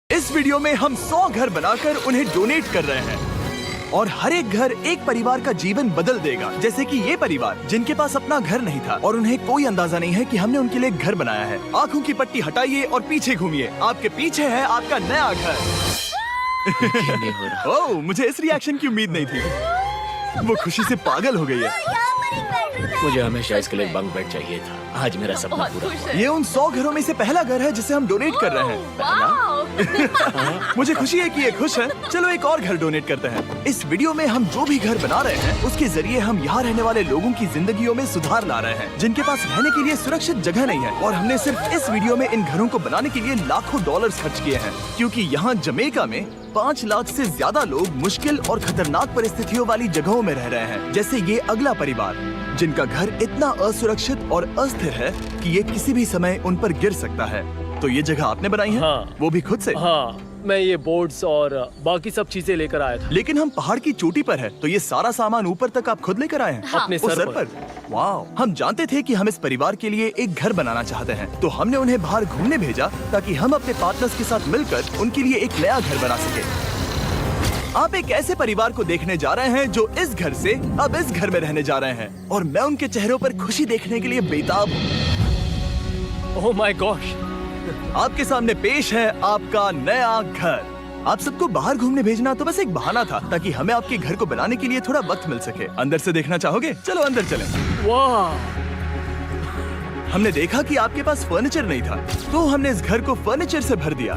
इस वीडियो में हम 100 घर बनाकर उन्हें डोनेट कर रहे हैं और हर एक घर एक परिवार का जीवन बदल देगा। जैसे कि ये परिवार जिनके पास अपना घर नहीं था और उन्हें कोई अंदाजा नहीं है कि हमने उनके लिए घर बनाया है। आंखों की पट्टी हटाइए और पीछे घूमिए। आपके पीछे है आपका नया घर। ओह, मुझे इस रिएक्शन की उम्मीद नहीं थी। वो खुशी से पागल हो गई है। मुझे हमेशा इसके लिए बंक बेड चाहिए था। आज मेरा सपना पूरा हुआ। ये उन 100 घरों में से पहला घर है जिसे हम डोनेट कर रहे हैं। मुझे खुशी है कि ये खुश हैं। चलो एक और घर डोनेट करते हैं। इस वीडियो में हम जो भी घर बना रहे हैं उसके जरिए हम यहाँ रहने वाले लोगों की जिंदगियों में सुधार ला रहे हैं जिनके पास रहने के लिए सुरक्षित जगह नहीं है। और हमने सिर्फ इस वीडियो में इन घरों को बनाने के लिए लाखों डॉलर्स खर्च किए हैं, क्योंकि यहाँ जमैका में 5 लाख से ज्यादा लोग मुश्किल और खतरनाक परिस्थितियों वाली जगहों में रह रहे हैं। जैसे ये अगला परिवार जिनका घर इतना असुरक्षित और अस्थिर है कि ये किसी भी समय उन पर गिर सकता है। तो ये जगह आपने बनाई है? हाँ। वो भी खुद से? हाँ, मैं ये बोर्ड्स और बाकी सब चीजें लेकर आया था। लेकिन हम पहाड़ की चोटी पर है, तो ये सारा सामान ऊपर तक आप खुद लेकर आए हैं? हाँ। अपने उस सर पर। वाह! हम जानते थे कि हम इस परिवार के लिए एक घर बनाना चाहते हैं, तो हमने उन्हें बाहर घूमने भेजा ताकि हम अपने पार्टनर्स के साथ मिलकर उनके लिए एक नया घर बना सके। आप एक ऐसे परिवार को देखने जा रहे हैं जो इस घर से अब इस घर में रहने जा रहे हैं, और मैं उनके चेहरों पर खुशी देखने के लिए बेताब हूँ। Oh my gosh! आपके सामने पेश है आपका नया घर। आप सबको बाहर घूमने भेजना तो बस एक बहाना था ताकि हमें आपके घर को बनाने के लिए थोड़ा वक्त मिल सके। अंदर से देखना चाहोगे? चलो अंदर चलें। वाह! हमने देखा कि आपके पास फर्नीचर नहीं था, तो हमने इस घर को फर्नीचर से भर दिया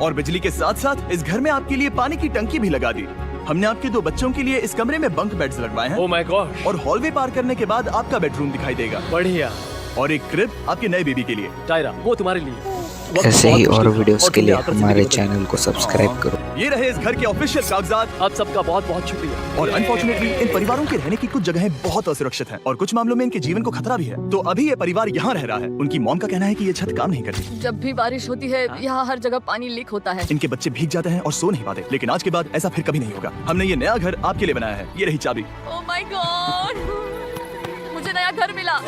और बिजली के साथ साथ इस घर में आपके लिए पानी की टंकी भी लगा दी। हमने आपके 2 बच्चों के लिए इस कमरे में बंक बेड्स लगवाए हैं। Oh my gosh! और हॉलवे पार करने के बाद आपका बेडरूम दिखाई देगा। बढ़िया। और एक क्रिब आपके नए बेबी के लिए। टायरा, वो तुम्हारे लिए। ऐसे ही और बहुत वीडियोस और के लिए तुमने आकर हमारे से चैनल को सब्सक्राइब करो। ये रहे इस घर के ऑफिशियल कागजात। आप सबका बहुत बहुत शुक्रिया। और अनफॉर्चुनेटली इन परिवारों के रहने की कुछ जगहें बहुत असुरक्षित हैं और कुछ मामलों में इनके जीवन को खतरा भी है। तो अभी ये परिवार यहाँ रह रहा है। उनकी मॉम का कहना है कि ये छत काम नहीं करती। जब भी बारिश होती है यहाँ हर जगह पानी लीक होता है। इनके बच्चे भीग जाते हैं और सो नहीं पाते, लेकिन आज के बाद ऐसा फिर कभी नहीं होगा। हमने ये नया घर आपके लिए बनाया है। ये रही चाबी। ओह माय गॉड, मुझे नया घर मिला।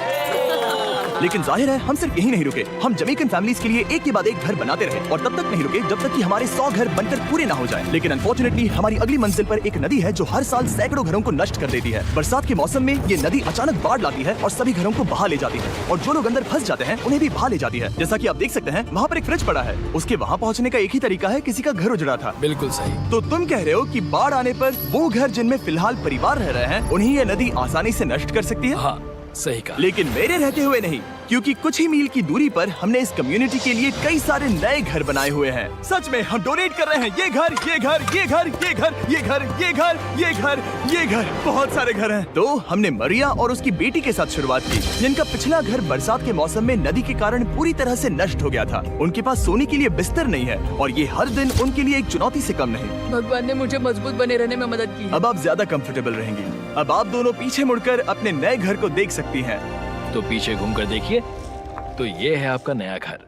लेकिन जाहिर है हम सिर्फ यही नहीं रुके। हम जमैकन फैमिलीज के लिए एक के बाद एक घर बनाते रहे और तब तक नहीं रुके जब तक कि हमारे 100 घर बनकर पूरे ना हो जाएं। लेकिन अनफॉर्चुनेटली हमारी अगली मंजिल पर एक नदी है जो हर साल सैकड़ों घरों को नष्ट कर देती है। बरसात के मौसम में ये नदी अचानक बाढ़ लाती है और सभी घरों को बहा ले जाती है, और जो लोग अंदर फंस जाते हैं उन्हें भी बहा ले जाती है। जैसा कि आप देख सकते हैं वहाँ पर एक फ्रिज पड़ा है। उसके वहाँ पहुँचने का एक ही तरीका है, किसी का घर उजड़ा था। बिल्कुल सही। तो तुम कह रहे हो कि बाढ़ आने पर वो घर जिनमें फिलहाल परिवार रह रहे हैं उन्हें ये नदी आसानी से नष्ट कर सकती है? हाँ, सही कहा। लेकिन मेरे रहते हुए नहीं, क्योंकि कुछ ही मील की दूरी पर हमने इस कम्युनिटी के लिए कई सारे नए घर बनाए हुए हैं। सच में हम डोनेट कर रहे हैं। ये घर, ये घर, ये घर, ये घर, ये घर, ये घर, ये घर, ये घर, बहुत सारे घर हैं। तो हमने मरिया और उसकी बेटी के साथ शुरुआत की, जिनका पिछला घर बरसात के मौसम में नदी के कारण पूरी तरह से नष्ट हो गया था। उनके पास सोने के लिए बिस्तर नहीं है और ये हर दिन उनके लिए एक चुनौती से कम नहीं। भगवान ने मुझे मजबूत बने रहने में मदद की। अब आप ज्यादा कंफर्टेबल रहेंगी। अब आप दोनों पीछे मुड़कर अपने नए घर को देख सकती हैं। तो पीछे घूमकर देखिए, तो ये है आपका नया घर।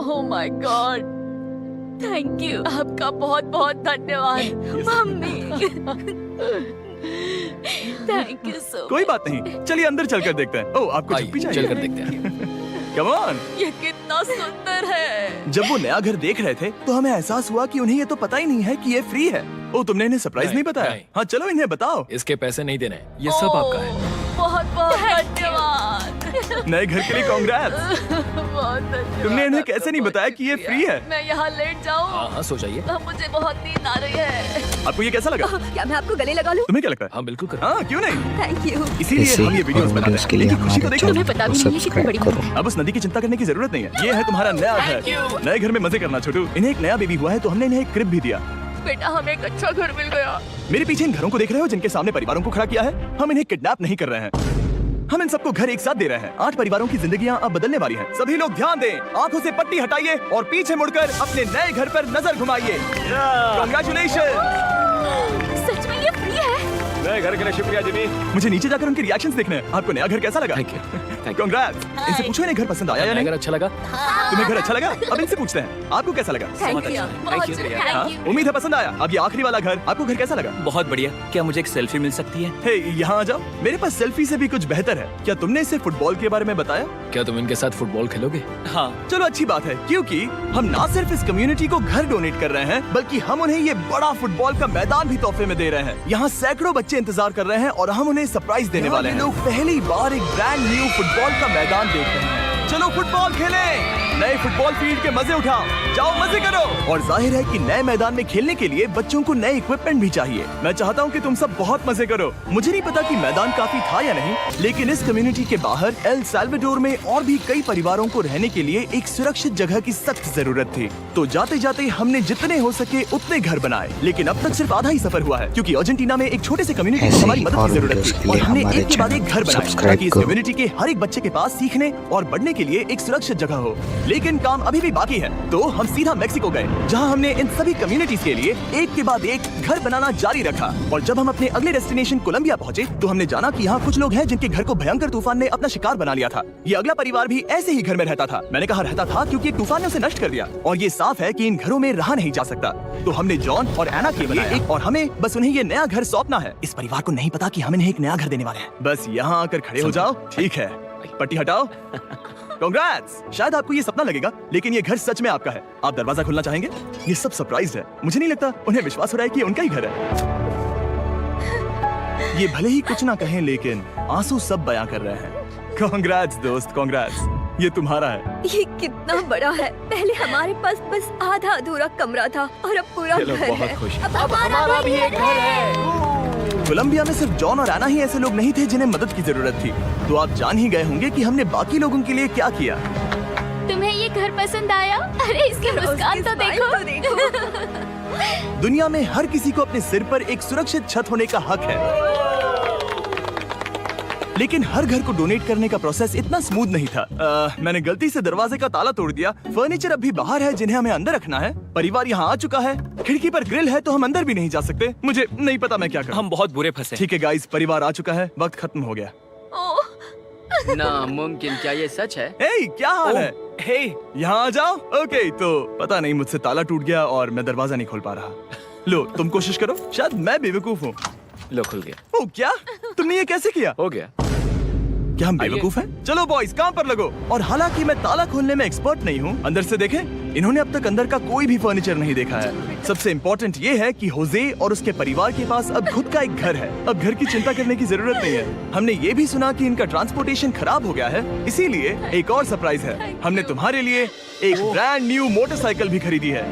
Oh my God, thank you. आपका बहुत बहुत धन्यवाद मम्मी। Thank you so. कोई बात नहीं, चलिए अंदर चलकर देखते हैं। ओह, आपको आइए, चुप्पी चाहिए? चलकर देखते हैं। Come on! ये कितना सुंदर है। जब वो नया घर देख रहे थे तो हमें एहसास हुआ कि उन्हें ये तो पता ही नहीं है कि ये फ्री है। ओ, तुमने इन्हें सरप्राइज नहीं बताया? नहीं। हाँ, चलो इन्हें बताओ। इसके पैसे नहीं देने, ये सब ओह, आपका है। बहुत बहुत धन्यवाद। नए घर के लिए कांग्रेट्स। बहुत धन्यवाद। तुमने इन्हें कैसे नहीं बताया कि ये फ्री है? मैं यहाँ लेट जाऊँ? हाँ हाँ, सो जाइए। मुझे बहुत नींद आ रही है। आपको ये कैसा लगा? क्या मैं आपको गले लगा लूं? तुम्हें क्या लगता है? हाँ बिल्कुल कर। हाँ, क्यों नहीं? Thank you. इसीलिए ऐसे हम ये ही वीडियोस और बनाते वीडियोस हैं। के लिए इनकी खुशी को हमारे देखो। चैनल पता को भी नहीं है कितनी बड़ी सब्सक्राइब करो। अब उस नदी की चिंता करने की जरूरत नहीं है। ये है तुम्हारा नया घर। नए घर में मजे करना छोटू। इन्हें एक नया बेबी हुआ है तो हमने इन्हें एक क्रिब भी दिया। बेटा, हमें एक अच्छा घर मिल गया। मेरे पीछे इन घरों को देख रहे हो जिनके सामने परिवारों को खड़ा किया है? हम इन्हें किडनैप नहीं कर रहे हैं, हम इन सबको घर एक साथ दे रहे हैं। 8 परिवारों की जिंदगियां अब बदलने वाली हैं। सभी लोग ध्यान दें, आंखों से पट्टी हटाइए और पीछे मुड़कर अपने नए घर पर नजर घुमाइए। कांग्रेचुलेशन! सच में ये फ्री है? नए घर के लिए शुक्रिया जिमी। मुझे नीचे जाकर उनके रिएक्शंस देखने हैं। आपको नया घर कैसा लगा? Thank you. you. कांग्रेट्स। इनसे पूछो इन्हें घर पसंद आया या नहीं? अगर अच्छा लगा तुम्हें घर अच्छा लगा? अब इनसे पूछते हैं, आपको कैसा लगा? थैंक यू, बहुत हाँ, थैंक यू। उम्मीद है पसंद आया। अब ये आखिरी वाला घर, आपको घर कैसा लगा? बहुत बढ़िया। क्या मुझे एक सेल्फी मिल सकती है? हे, यहाँ आ जाओ। मेरे पास सेल्फी से भी कुछ बेहतर है। क्या तुमने इसे फुटबॉल के बारे में बताया? क्या तुम इनके साथ फुटबॉल खेलोगे? हाँ। चलो अच्छी बात है, क्योंकि हम ना सिर्फ इस कम्युनिटी को घर डोनेट कर रहे हैं, बल्कि हम उन्हें ये बड़ा फुटबॉल का मैदान भी तोहफे में दे रहे हैं। यहाँ सैकड़ों बच्चे इंतजार कर रहे हैं और हम उन्हें सरप्राइज देने वाले हैं। लोग पहली बार एक ब्रांड न्यू फुटबॉल का मैदान देख रहे हैं। चलो फुटबॉल खेलें, नए फुटबॉल फील्ड के मजे उठाओ, जाओ मजे करो। और जाहिर है कि नए मैदान में खेलने के लिए बच्चों को नए इक्विपमेंट भी चाहिए। मैं चाहता हूँ कि तुम सब बहुत मजे करो। मुझे नहीं पता कि मैदान काफी था या नहीं, लेकिन इस कम्युनिटी के बाहर एल साल्वाडोर में और भी कई परिवारों को रहने के लिए एक सुरक्षित जगह की सख्त जरूरत थी। तो जाते जाते हमने जितने हो सके उतने घर बनाए, लेकिन अब तक सिर्फ आधा ही सफर हुआ है, क्योंकि अर्जेंटीना में एक छोटे से कम्युनिटी को ऐसे हमारी ही मदद और की जरूरत वीडियोस थी के और लिए हमने हमारे एक के बाद चैनल एक घर को बनाए सब्सक्राइब ताकि इस करो। कम्युनिटी के हर एक बच्चे के पास सीखने और बढ़ने के लिए एक सुरक्षित जगह हो। लेकिन काम अभी भी बाकी है, तो हम सीधा मेक्सिको गए, जहां हमने इन सभी कम्युनिटीज के लिए एक के बाद एक घर बनाना जारी रखा। और जब हम अपने अगले डेस्टिनेशन कोलंबिया पहुंचे, तो हमने जाना कि यहाँ कुछ लोग हैं जिनके घर को भयंकर तूफान ने अपना शिकार बना लिया था। ये अगला परिवार भी ऐसे ही घर में रहता था। मैंने कहा रहता था क्योंकि एक तूफान ने उसे नष्ट कर दिया, और ये साफ है कि इन घरों में रहा नहीं जा सकता। तो हमने जॉन और एना के लिए एक, और हमें बस उन्हें ये नया घर सौंपना है। इस परिवार को नहीं पता कि हम इन्हें एक नया घर देने वाले हैं। बस यहाँ आकर खड़े हो जाओ, ठीक है? पट्टी हटाओ। कांग्रेट्स! शायद आपको ये सपना लगेगा, लेकिन ये घर सच में आपका है। आप दरवाजा खोलना चाहेंगे? ये सब सरप्राइज है। मुझे नहीं लगता उन्हें विश्वास हो रहा है कि ये उनका ही घर है। ये भले ही कुछ ना कहें, लेकिन आंसू सब बयां कर रहे हैं। कांग्रेट्स दोस्त, कांग्रेट्स। ये तुम्हारा है। ये कितना बड़ा है। पहले हमारे पास बस आधा अधूरा कमरा था और अब पूरा चलो, घर बहुत है। खुश। अब हमारा भी एक घर है। कोलंबिया में सिर्फ जॉन और एना ही ऐसे लोग नहीं थे जिन्हें मदद की जरूरत थी। तो आप जान ही गए होंगे कि हमने बाकी लोगों के लिए क्या किया। तुम्हें ये घर पसंद आया? अरे इसकी मुस्कान तो देखो। दुनिया में हर किसी को अपने सिर पर एक सुरक्षित छत होने का हक है, लेकिन हर घर को डोनेट करने का प्रोसेस इतना स्मूथ नहीं था। मैंने गलती से दरवाजे का ताला तोड़ दिया। फर्नीचर अब भी बाहर है जिन्हें हमें अंदर रखना है। परिवार यहाँ आ चुका है। खिड़की पर ग्रिल है तो हम अंदर भी नहीं जा सकते। मुझे नहीं पता मैं क्या करूं। हम बहुत बुरे फंसे। ठीक है गाइस, परिवार आ चुका है, वक्त खत्म हो गया। नामुमकिन, क्या ये सच है? हे, क्या हाल है? हे, यहाँ आ जाओ। ओके, तो पता नहीं मुझसे ताला टूट गया और मैं दरवाजा नहीं खोल पा रहा। लो, तुम कोशिश करो, शायद मैं बेवकूफ हूँ। लो, खुल गया। ओ क्या? तुमने ये कैसे किया? हो गया। क्या हम बेवकूफ हैं? चलो बॉयज, काम पर लगो। और हालांकि मैं ताला खोलने में एक्सपर्ट नहीं हूँ, अंदर से देखें, इन्होंने अब तक अंदर का कोई भी फर्नीचर नहीं देखा है। सबसे इम्पोर्टेंट ये है कि होजे और उसके परिवार के पास अब खुद का एक घर है। अब घर की चिंता करने की जरूरत नहीं है। हमने ये भी सुना कि इनका ट्रांसपोर्टेशन खराब हो गया है, इसीलिए एक और सरप्राइज है। हमने तुम्हारे लिए एक ब्रांड न्यू मोटरसाइकिल भी खरीदी है।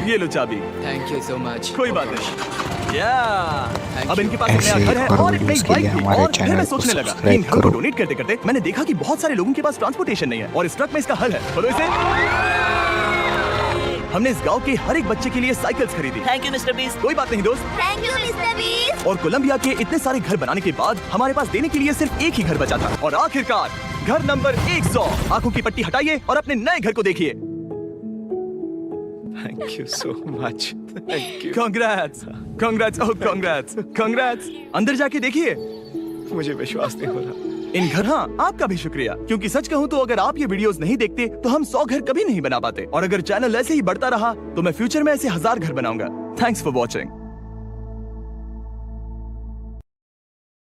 ये लो चाबी। Thank you so much. कोई बात नहीं। अब इनके पास एक ऐसे नया घर है और और एक नई वीडियोस के बाइक लिए भी। हमारे और फिर चैनल मैं को सोचने लगा कि सब्सक्राइब इन घरों को करो। डोनेट करते करते मैंने देखा कि बहुत सारे लोगों के पास ट्रांसपोर्टेशन नहीं है, और इस ट्रक में इसका हल है। बोलो इसे। हमने इस गांव के हर एक बच्चे के लिए साइकिल्स खरीदी। Thank you mister beast. कोई बात नहीं दोस्त। Thank you mister beast. और कोलंबिया के इतने सारे घर बनाने के बाद हमारे पास देने के लिए सिर्फ एक ही घर बचा था। और आखिरकार घर नंबर 100। आंखों की पट्टी हटाइए और अपने नए घर को देखिए। Thank you so much. Thank you. Congrats, congrats, oh congrats, congrats. अंदर जाके देखिए। मुझे विश्वास नहीं हो रहा। इन घर, हाँ, आपका भी शुक्रिया, क्योंकि सच कहूँ तो अगर आप ये वीडियोस नहीं देखते तो हम 100 घर कभी नहीं बना पाते। और अगर चैनल ऐसे ही बढ़ता रहा तो मैं फ्यूचर में ऐसे 1000 घर बनाऊंगा। Thanks for watching.